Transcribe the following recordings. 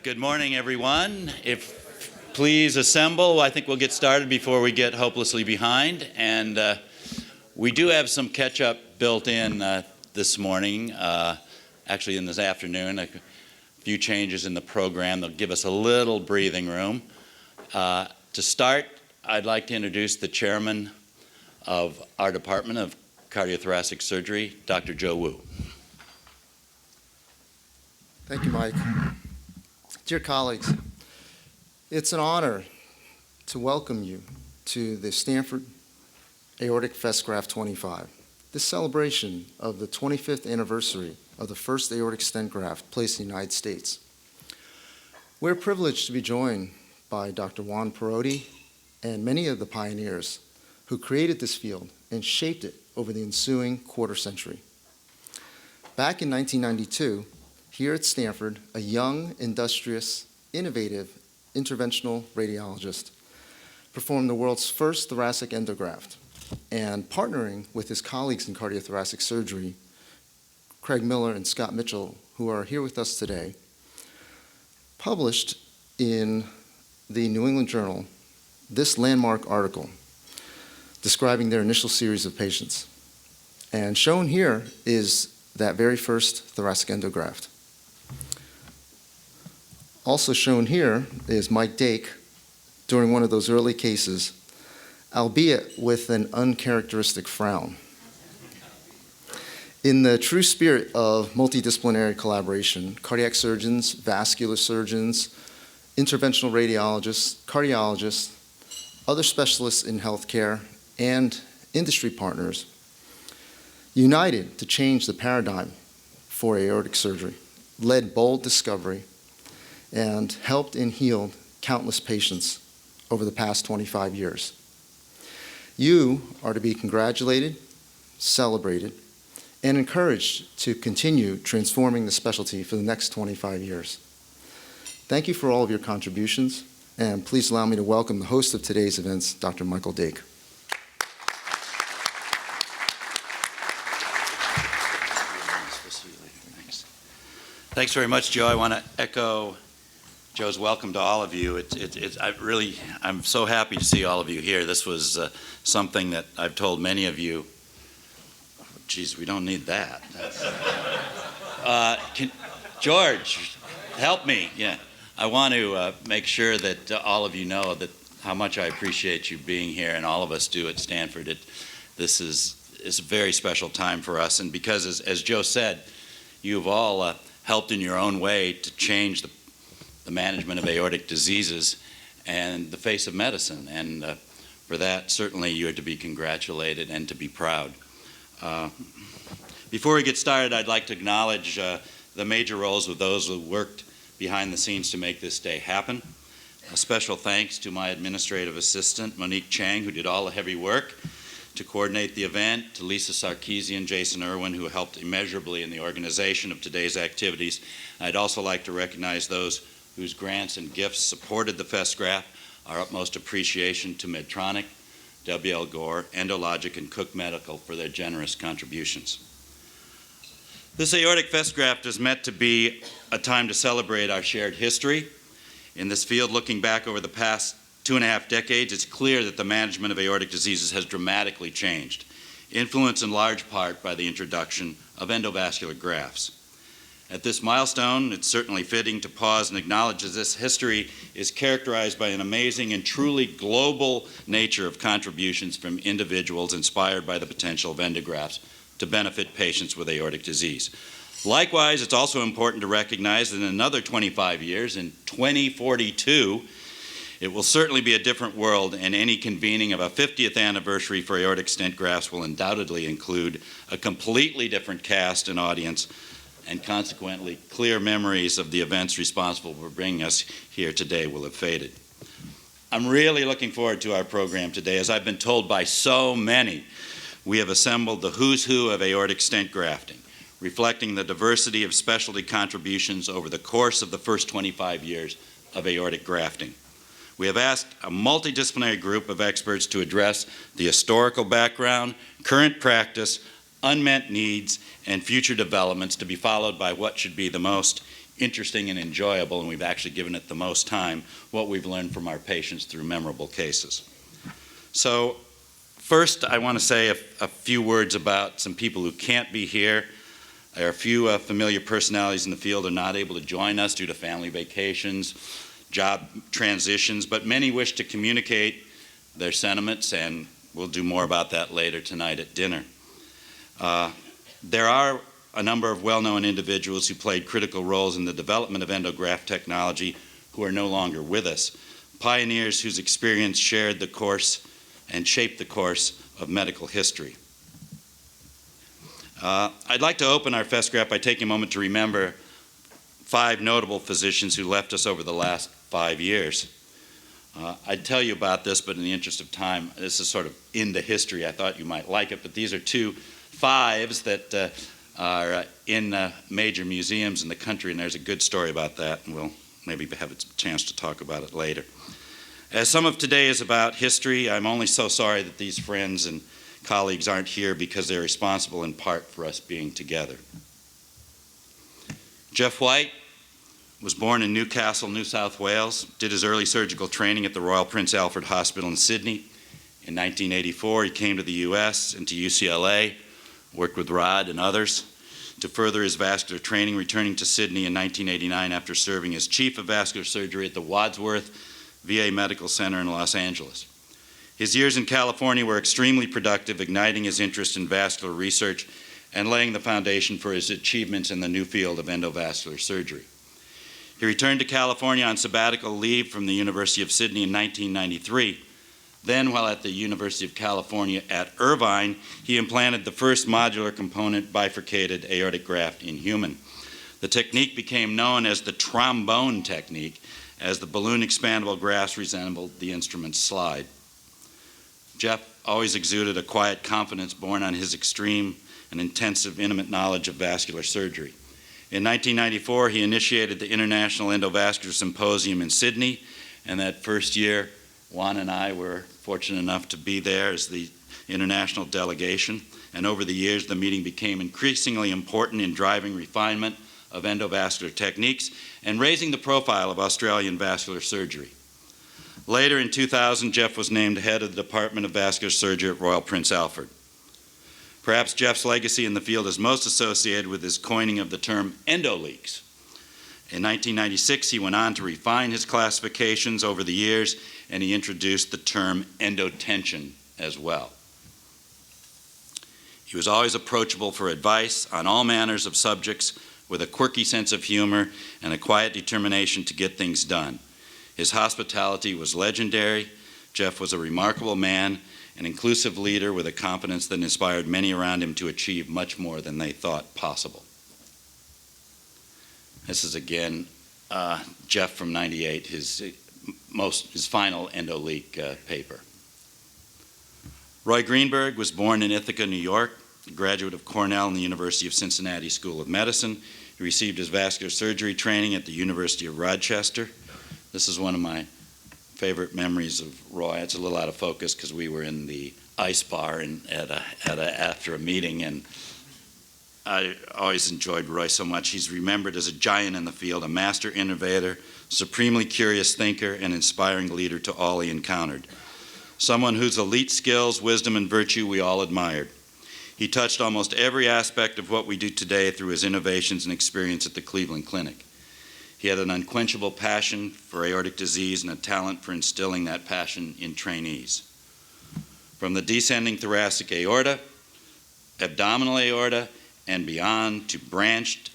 Good morning, everyone. If please assemble, I think we'll get started before we get hopelessly behind. And we do have some catch-up built in this morning, actually in this afternoon. A few changes in the program that'll give us a little breathing room. To start, I'd like to introduce the chairman of our Department of Cardiothoracic Surgery, Dr. Joe Wu. Thank you, Mike. Dear colleagues, it's an honor to welcome you to the Stanford Aortic Festgraft 25. This celebration of the 25th anniversary of the first aortic stent graft placed in the United States. We're privileged to be joined by Dr. Juan Perotti and many of the pioneers who created this field and shaped it over the ensuing quarter century. Back in 1992, here at Stanford, a young, industrious, innovative interventional radiologist performed the world's first thoracic endograft, and partnering with his colleagues in cardiothoracic surgery, Craig Miller and Scott Mitchell, who are here with us today, published in the New England Journal this landmark article describing their initial series of patients. And shown here is that very first thoracic endograft. Also shown here is Mike Dake during one of those early cases, albeit with an uncharacteristic frown. In the true spirit of multidisciplinary collaboration, cardiac surgeons, vascular surgeons, interventional radiologists, cardiologists, other specialists in healthcare, and industry partners united to change the paradigm for aortic surgery, led bold discovery, and helped and healed countless patients over the past 25 years. You are to be congratulated, celebrated, and encouraged to continue transforming the specialty for the next 25 years. Thank you for all of your contributions, and please allow me to welcome the host of today's events, Dr. Michael Dake. Thanks very much, Joe. I want to echo Joe's welcome to all of you. I'm so happy to see all of you here. This was something that I've told many of you. Geez, we don't need that. George, help me. Yeah, I want to make sure that all of you know that how much I appreciate you being here, and all of us do at Stanford. This is a very special time for us, and because, as Joe said, you've all helped in your own way to change the management of aortic diseases and the face of medicine. And for that, certainly you are to be congratulated and to be proud. Before we get started, I'd like to acknowledge the major roles of those who worked behind the scenes to make this day happen. A special thanks to my administrative assistant, Monique Chang, who did all the heavy work to coordinate the event, to Lisa Sarkeesian, Jason Irwin, who helped immeasurably in the organization of today's activities. I'd also like to recognize those whose grants and gifts supported the Festgraft. Our utmost appreciation to Medtronic, WL Gore, Endologic, and Cook Medical for their generous contributions. This aortic Festgraft is meant to be a time to celebrate our shared history. In this field, looking back over the past 2.5 decades, it's clear that the management of aortic diseases has dramatically changed, influenced in large part by the introduction of endovascular grafts. At this milestone, it's certainly fitting to pause and acknowledge that this history is characterized by an amazing and truly global nature of contributions from individuals inspired by the potential of endografts to benefit patients with aortic disease. Likewise, it's also important to recognize that in another 25 years, in 2042, it will certainly be a different world, and any convening of a 50th anniversary for aortic stent grafts will undoubtedly include a completely different cast and audience, and consequently, clear memories of the events responsible for bringing us here today will have faded. I'm really looking forward to our program today. As I've been told by so many, we have assembled the who's who of aortic stent grafting, reflecting the diversity of specialty contributions over the course of the first 25 years of aortic grafting. We have asked a multidisciplinary group of experts to address the historical background, current practice, unmet needs, and future developments, to be followed by what should be the most interesting and enjoyable, and we've actually given it the most time, what we've learned from our patients through memorable cases. So first, I want to say a few words about some people who can't be here. There are a few familiar personalities in the field who are not able to join us due to family vacations, job transitions, but many wish to communicate their sentiments, and we'll do more about that later tonight at dinner. There are a number of well-known individuals who played critical roles in the development of endograft technology who are no longer with us, pioneers whose experience shared the course and shaped the course of medical history. I'd like to open our Festgraft by taking a moment to remember 5 notable physicians who left us over the last 5 years. I'd tell you about this, but in the interest of time, this is sort of into history. I thought you might like it, but these are 2 fives that are in major museums in the country, and there's a good story about that, and we'll maybe have a chance to talk about it later. As some of today is about history, I'm only so sorry that these friends and colleagues aren't here because they're responsible in part for us being together. Jeff White was born in Newcastle, New South Wales, did his early surgical training at the Royal Prince Alfred Hospital in Sydney. In 1984, he came to the US and to UCLA, worked with Rod and others to further his vascular training, returning to Sydney in 1989 after serving as chief of vascular surgery at the Wadsworth VA Medical Center in Los Angeles. His years in California were extremely productive, igniting his interest in vascular research and laying the foundation for his achievements in the new field of endovascular surgery. He returned to California on sabbatical leave from the University of Sydney in 1993. Then, while at the University of California at Irvine, he implanted the first modular component bifurcated aortic graft in human. The technique became known as the trombone technique, as the balloon expandable grafts resembled the instrument's slide. Jeff always exuded a quiet confidence born on his extreme and intensive intimate knowledge of vascular surgery. In 1994, he initiated the International Endovascular Symposium in Sydney, and that first year, Juan and I were fortunate enough to be there as the international delegation, and over the years, the meeting became increasingly important in driving refinement of endovascular techniques and raising the profile of Australian vascular surgery. Later in 2000, Jeff was named head of the Department of Vascular Surgery at Royal Prince Alfred. Perhaps Jeff's legacy in the field is most associated with his coining of the term endoleaks. In 1996, he went on to refine his classifications over the years, and he introduced the term endotension as well. He was always approachable for advice on all manners of subjects with a quirky sense of humor and a quiet determination to get things done. His hospitality was legendary. Jeff was a remarkable man, an inclusive leader with a confidence that inspired many around him to achieve much more than they thought possible. This is again Jeff from '98, his final endoleak paper. Roy Greenberg was born in Ithaca, New York, a graduate of Cornell and the University of Cincinnati School of Medicine. He received his vascular surgery training at the University of Rochester. This is one of my favorite memories of Roy. It's a little out of focus because we were in the ice bar after a meeting, and I always enjoyed Roy so much. He's remembered as a giant in the field, a master innovator, supremely curious thinker, and inspiring leader to all he encountered. Someone whose elite skills, wisdom, and virtue we all admired. He touched almost every aspect of what we do today through his innovations and experience at the Cleveland Clinic. He had an unquenchable passion for aortic disease and a talent for instilling that passion in trainees. From the descending thoracic aorta, abdominal aorta, and beyond to branched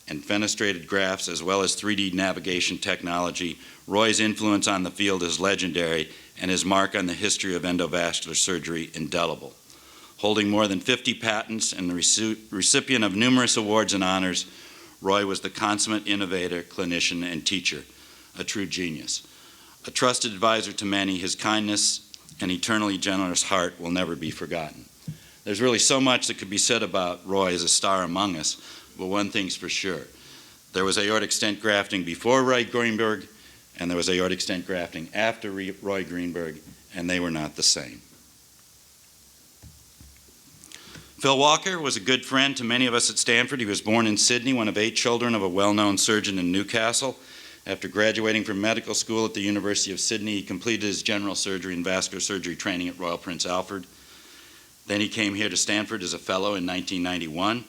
and fenestrated grafts, as well as 3D navigation technology, Roy's influence on the field is legendary and his mark on the history of endovascular surgery indelible. Holding more than 50 patents and the recipient of numerous awards and honors, Roy was the consummate innovator, clinician, and teacher, a true genius. A trusted advisor to many, his kindness and eternally generous heart will never be forgotten. There's really so much that could be said about Roy as a star among us, but one thing's for sure. There was aortic stent grafting before Roy Greenberg, and there was aortic stent grafting after Roy Greenberg, and they were not the same. Phil Walker was a good friend to many of us at Stanford. He was born in Sydney, one of 8 children of a well-known surgeon in Newcastle. After graduating from medical school at the University of Sydney, he completed his general surgery and vascular surgery training at Royal Prince Alfred. Then he came here to Stanford as a fellow in 1991.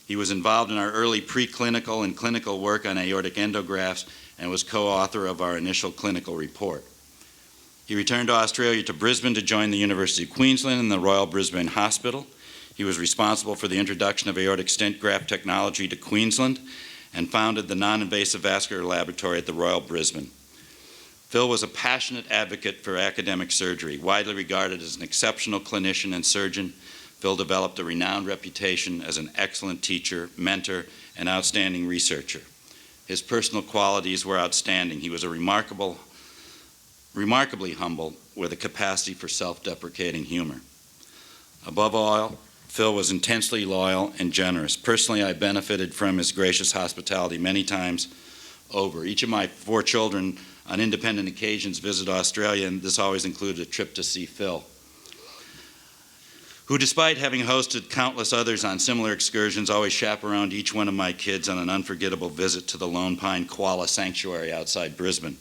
He was involved in our early preclinical and clinical work on aortic endografts and was co-author of our initial clinical report. He returned to Australia to Brisbane to join the University of Queensland and the Royal Brisbane Hospital. He was responsible for the introduction of aortic stent graft technology to Queensland and founded the non-invasive vascular laboratory at the Royal Brisbane. Phil was a passionate advocate for academic surgery, widely regarded as an exceptional clinician and surgeon. Phil developed a renowned reputation as an excellent teacher, mentor, and outstanding researcher. His personal qualities were outstanding. He was remarkably humble with a capacity for self-deprecating humor. Above all, Phil was intensely loyal and generous. Personally, I benefited from his gracious hospitality many times over. Each of my 4 children on independent occasions visit Australia, and this always included a trip to see Phil, who, despite having hosted countless others on similar excursions, always chaperoned each one of my kids on an unforgettable visit to the Lone Pine Koala Sanctuary outside Brisbane.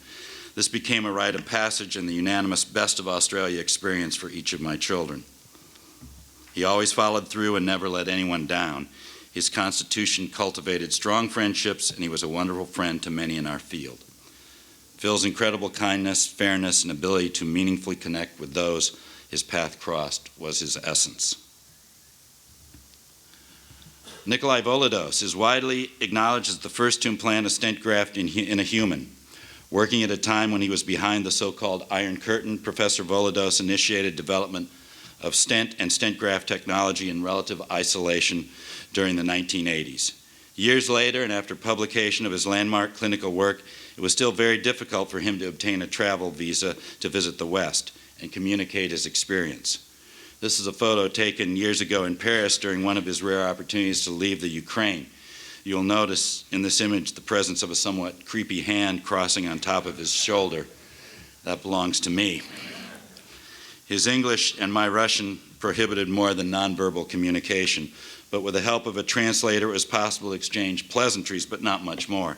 This became a rite of passage and the unanimous best of Australia experience for each of my children. He always followed through and never let anyone down. His constitution cultivated strong friendships, and he was a wonderful friend to many in our field. Phil's incredible kindness, fairness, and ability to meaningfully connect with those his path crossed was his essence. Nikolai Volodos is widely acknowledged as the first to implant a stent graft in a human. Working at a time when he was behind the so-called Iron Curtain, Professor Volodos initiated development of stent and stent graft technology in relative isolation during the 1980s. Years later, and after publication of his landmark clinical work, it was still very difficult for him to obtain a travel visa to visit the West and communicate his experience. This is a photo taken years ago in Paris during one of his rare opportunities to leave the Ukraine. You'll notice in this image the presence of a somewhat creepy hand crossing on top of his shoulder. That belongs to me. His English and my Russian prohibited more than nonverbal communication, but with the help of a translator, it was possible to exchange pleasantries, but not much more.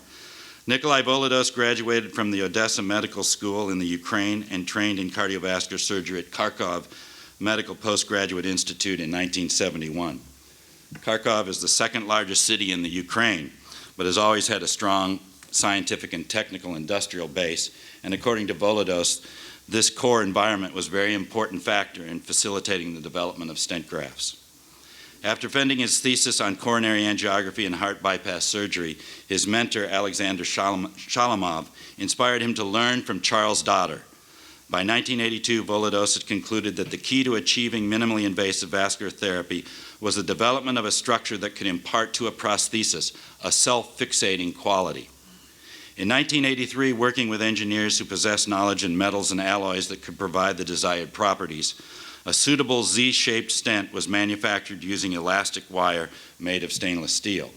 Nikolai Volodos graduated from the Odessa Medical School in the Ukraine and trained in cardiovascular surgery at Kharkov Medical Postgraduate Institute in 1971. Kharkov is the 2nd largest city in the Ukraine, but has always had a strong scientific and technical industrial base, and according to Volodos, this core environment was a very important factor in facilitating the development of stent grafts. After defending his thesis on coronary angiography and heart bypass surgery, his mentor, Alexander Shalamov, inspired him to learn from Charles Dotter. By 1982, Volodos had concluded that the key to achieving minimally invasive vascular therapy was the development of a structure that could impart to a prosthesis a self-fixating quality. In 1983, working with engineers who possessed knowledge in metals and alloys that could provide the desired properties, a suitable Z-shaped stent was manufactured using elastic wire made of stainless steel.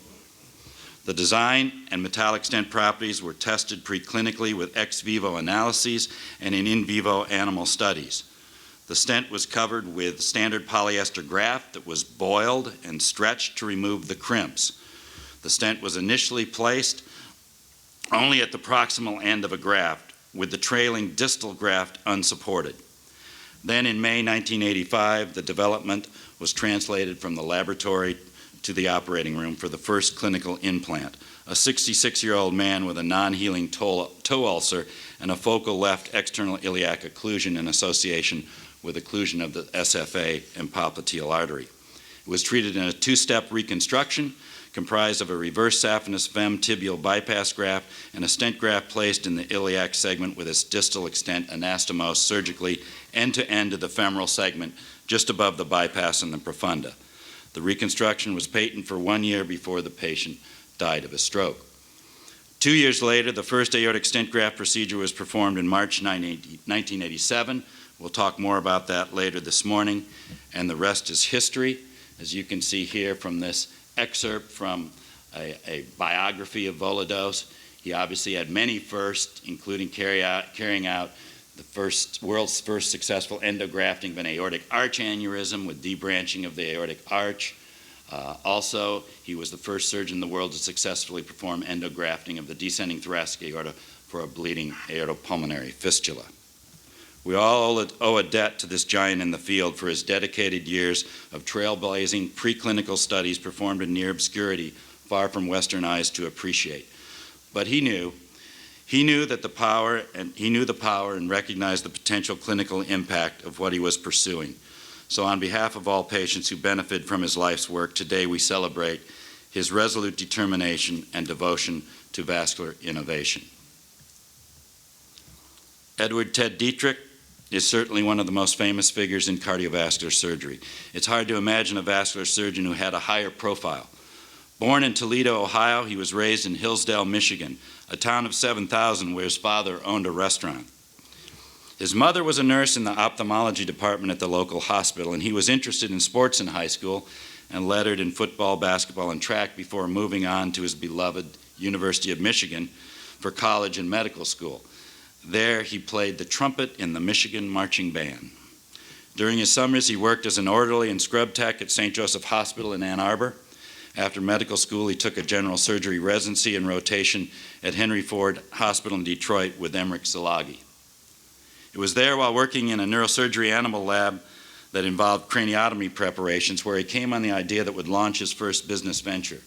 The design and metallic stent properties were tested preclinically with ex vivo analyses and in vivo animal studies. The stent was covered with standard polyester graft that was boiled and stretched to remove the crimps. The stent was initially placed only at the proximal end of a graft, with the trailing distal graft unsupported. Then in May 1985, the development was translated from the laboratory to the operating room for the first clinical implant. A 66-year-old man with a non-healing toe ulcer and a focal left external iliac occlusion in association with occlusion of the SFA and popliteal artery. It was treated in a 2-step reconstruction comprised of a reverse saphenous VEM tibial bypass graft and a stent graft placed in the iliac segment with its distal extent anastomosed surgically end-to-end of the femoral segment just above the bypass and the profunda. The reconstruction was patent for 1 year before the patient died of a stroke. 2 years later, the first aortic stent graft procedure was performed in March 1987. We'll talk more about that later this morning, and the rest is history. As you can see here from this excerpt from a biography of Volodos, he obviously had many firsts, including carrying out the world's first successful endografting of an aortic arch aneurysm with debranching of the aortic arch. Also, he was the first surgeon in the world to successfully perform endografting of the descending thoracic aorta for a bleeding aortopulmonary fistula. We all owe a debt to this giant in the field for his dedicated years of trailblazing preclinical studies performed in near obscurity, far from Western eyes to appreciate. But he knew the power and recognized the potential clinical impact of what he was pursuing. So on behalf of all patients who benefit from his life's work, today we celebrate his resolute determination and devotion to vascular innovation. Edward Ted Dietrich is certainly one of the most famous figures in cardiovascular surgery. It's hard to imagine a vascular surgeon who had a higher profile. Born in Toledo, Ohio, he was raised in Hillsdale, Michigan, a town of 7,000 where his father owned a restaurant. His mother was a nurse in the ophthalmology department at the local hospital, and he was interested in sports in high school and lettered in football, basketball, and track before moving on to his beloved University of Michigan for college and medical school. There, he played the trumpet in the Michigan Marching Band. During his summers, he worked as an orderly and scrub tech at St. Joseph Hospital in Ann Arbor. After medical school, he took a general surgery residency and rotation at Henry Ford Hospital in Detroit with Emmerich Zalagi. It was there, while working in a neurosurgery animal lab that involved craniotomy preparations, where he came on the idea that would launch his first business venture.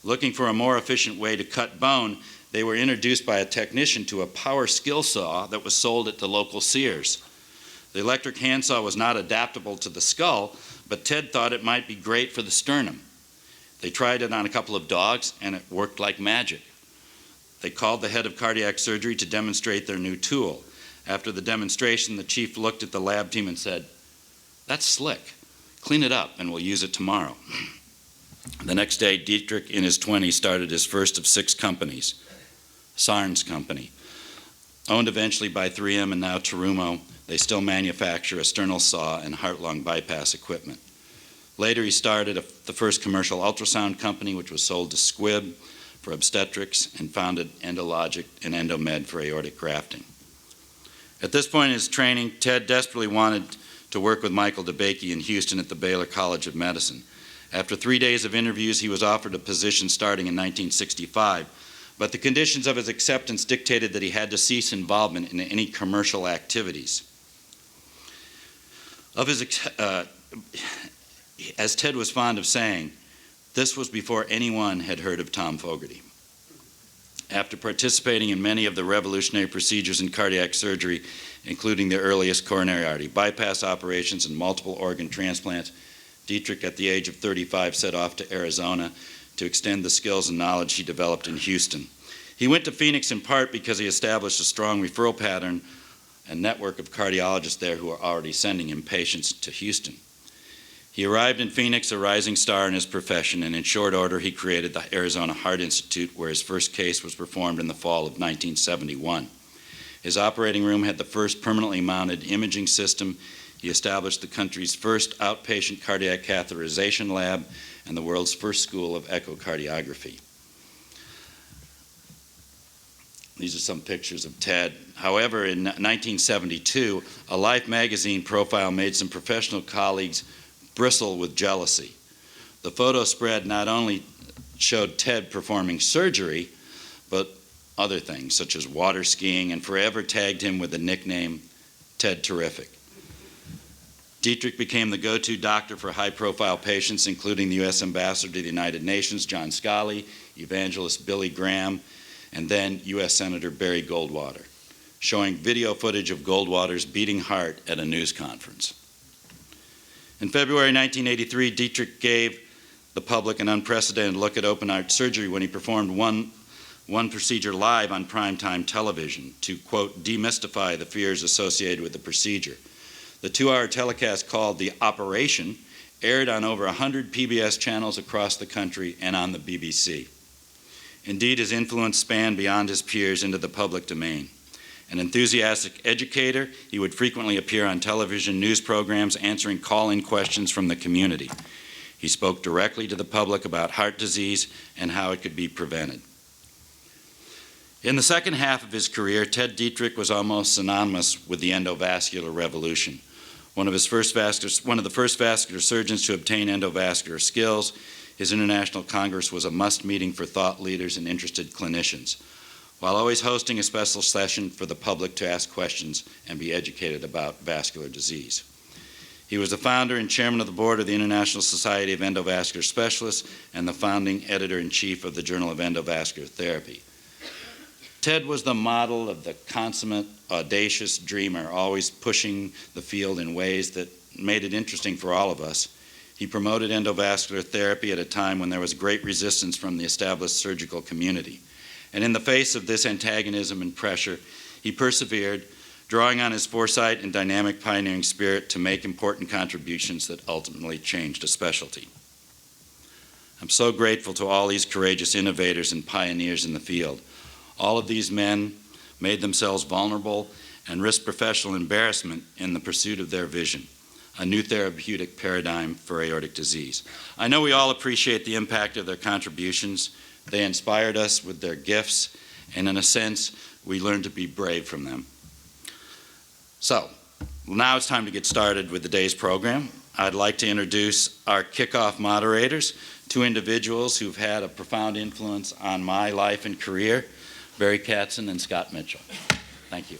Looking for a more efficient way to cut bone, they were introduced by a technician to a power skill saw that was sold at the local Sears. The electric handsaw was not adaptable to the skull, but Ted thought it might be great for the sternum. They tried it on a couple of dogs, and it worked like magic. They called the head of cardiac surgery to demonstrate their new tool. After the demonstration, the chief looked at the lab team and said, "That's slick. Clean it up, and we'll use it tomorrow." The next day, Dietrich, in his 20s, started his first of 6 companies. Sarnes Company. Owned eventually by 3M and now Terumo, they still manufacture a sternal saw and heart-lung bypass equipment. Later, he started the first commercial ultrasound company, which was sold to Squibb for obstetrics, and founded Endologic and Endomed for aortic grafting. At this point in his training, Ted desperately wanted to work with Michael DeBakey in Houston at the Baylor College of Medicine. After 3 days of interviews, he was offered a position starting in 1965, but the conditions of his acceptance dictated that he had to cease involvement in any commercial activities. As Ted was fond of saying, this was before anyone had heard of Tom Fogarty. After participating in many of the revolutionary procedures in cardiac surgery, including the earliest coronary artery bypass operations and multiple organ transplants, Dietrich, at the age of 35, set off to Arizona to extend the skills and knowledge he developed in Houston. He went to Phoenix in part because he established a strong referral pattern and network of cardiologists there who were already sending him patients to Houston. He arrived in Phoenix, a rising star in his profession, and in short order he created the Arizona Heart Institute, where his first case was performed in the fall of 1971. His operating room had the first permanently mounted imaging system. He established the country's first outpatient cardiac catheterization lab and the world's first school of echocardiography. These are some pictures of Ted. However, in 1972, a Life magazine profile made some professional colleagues bristle with jealousy. The photo spread not only showed Ted performing surgery, but other things such as water skiing, and forever tagged him with the nickname Ted Terrific. Dietrich became the go-to doctor for high-profile patients, including the U.S. Ambassador to the United Nations, John Scali, evangelist Billy Graham, and then U.S. Senator Barry Goldwater, showing video footage of Goldwater's beating heart at a news conference. In February 1983, Dietrich gave the public an unprecedented look at open heart surgery when he performed one procedure live on primetime television to, quote, demystify the fears associated with the procedure. The 2-hour telecast, called The Operation, aired on over 100 PBS channels across the country and on the BBC. Indeed, his influence spanned beyond his peers into the public domain. An enthusiastic educator, he would frequently appear on television news programs answering call-in questions from the community. He spoke directly to the public about heart disease and how it could be prevented. In the second half of his career, Ted Dietrich was almost synonymous with the endovascular revolution. One of the first vascular surgeons to obtain endovascular skills, his international congress was a must meeting for thought leaders and interested clinicians, while always hosting a special session for the public to ask questions and be educated about vascular disease. He was the founder and chairman of the board of the International Society of Endovascular Specialists and the founding editor-in-chief of the Journal of Endovascular Therapy. Ted was the model of the consummate, audacious dreamer, always pushing the field in ways that made it interesting for all of us. He promoted endovascular therapy at a time when there was great resistance from the established surgical community. And in the face of this antagonism and pressure, he persevered, drawing on his foresight and dynamic pioneering spirit to make important contributions that ultimately changed a specialty. I'm so grateful to all these courageous innovators and pioneers in the field. All of these men made themselves vulnerable and risked professional embarrassment in the pursuit of their vision, a new therapeutic paradigm for aortic disease. I know we all appreciate the impact of their contributions. They inspired us with their gifts, and in a sense, we learned to be brave from them. So, now it's time to get started with the day's program. I'd like to introduce our kickoff moderators, two individuals who've had a profound influence on my life and career, Barry Katzen and Scott Mitchell. Thank you.